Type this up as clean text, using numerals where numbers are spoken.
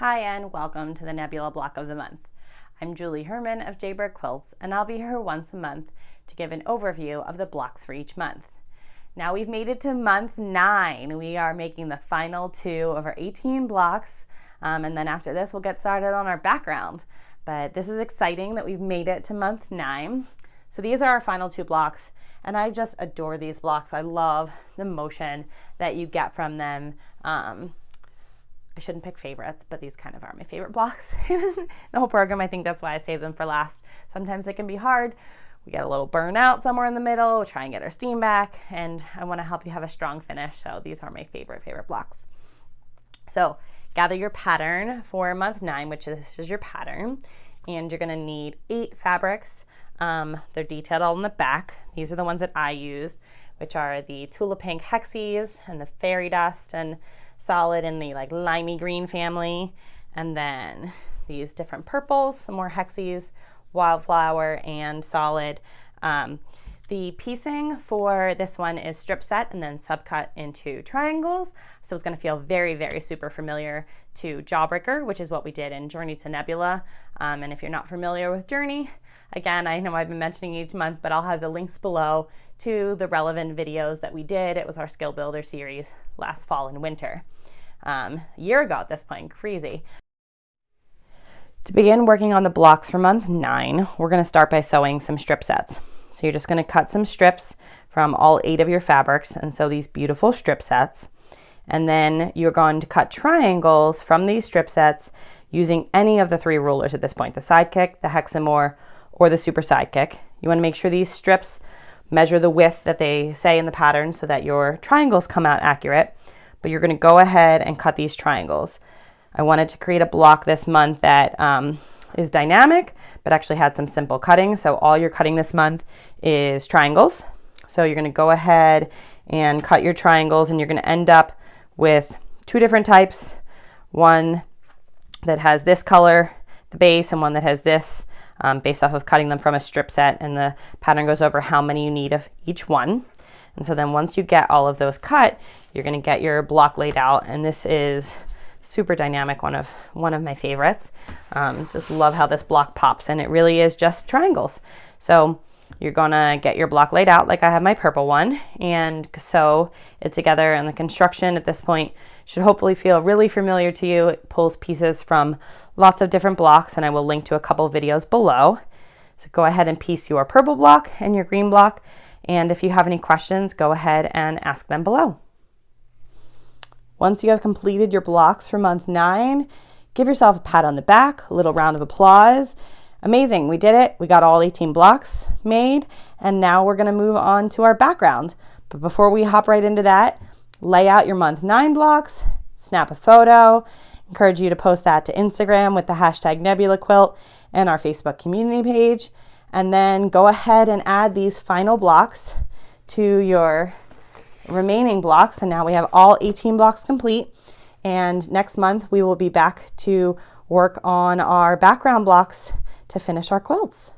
Hi and welcome to the Nebula Block of the Month. I'm Julie Herman of Jaybird Quilts and I'll be here once a month to give an overview of the blocks for each month. Now we've made it to month 9. We are making the final 2 of our 18 blocks and then after this we'll get started on our background. But this is exciting that we've made it to month 9. So these are our final 2 blocks and I just adore these blocks. I love the motion that you get from them. I shouldn't pick favorites, but these kind of are my favorite blocks in the whole program. I think that's why I save them for last. Sometimes it can be hard. We get a little burnout somewhere in the middle. We'll try and get our steam back, and I want to help you have a strong finish. So these are my favorite blocks. So gather your pattern for month 9, which this is your pattern, and you're going to need 8 fabrics. They're detailed all in the back. These are the ones that I used, which are the Tulip Pink Hexies and the Fairy Dust and Solid in the like limey green family, and then these different purples, some more Hexies, Wildflower, and Solid. The piecing for this one is strip set and then subcut into triangles, so it's going to feel very, very super familiar to Jawbreaker, which is what we did in Journey to Nebula. And if you're not familiar with Journey, again, I know I've been mentioning each month, but I'll have the links below to the relevant videos that we did. It was our Skill Builder series last fall and winter. A year ago at this point, crazy. To begin working on the blocks for month 9, we're going to start by sewing some strip sets. So you're just going to cut some strips from all 8 of your fabrics and sew these beautiful strip sets. And then you're going to cut triangles from these strip sets using any of the 3 rulers at this point, the Sidekick, the Hexamore, or the Super Sidekick. You want to make sure these strips measure the width that they say in the pattern so that your triangles come out accurate. But you're going to go ahead and cut these triangles. I wanted to create a block this month that is dynamic, but actually had some simple cutting. So all you're cutting this month is triangles. So you're going to go ahead and cut your triangles, and you're going to end up with 2 different types. One that has this color, the base, and one that has this, based off of cutting them from a strip set, and the pattern goes over how many you need of each one. And so then once you get all of those cut, you're going to get your block laid out, and this is super dynamic, one of my favorites. Just love how this block pops, and it really is just triangles. So you're going to get your block laid out like I have my purple one and sew it together, and the construction at this point should hopefully feel really familiar to you. It pulls pieces from lots of different blocks, and I will link to a couple videos below. So go ahead and piece your purple block and your green block, and if you have any questions, go ahead and ask them below. Once you have completed your blocks for month 9, give yourself a pat on the back, a little round of applause. Amazing, we did it. We got all 18 blocks made, and now we're going to move on to our background. But before we hop right into that, lay out your month 9 blocks, snap a photo, encourage you to post that to Instagram with the hashtag Nebula Quilt and our Facebook community page, and then go ahead and add these final blocks to your remaining blocks. And now we have all 18 blocks complete, and next month we will be back to work on our background blocks to finish our quilts.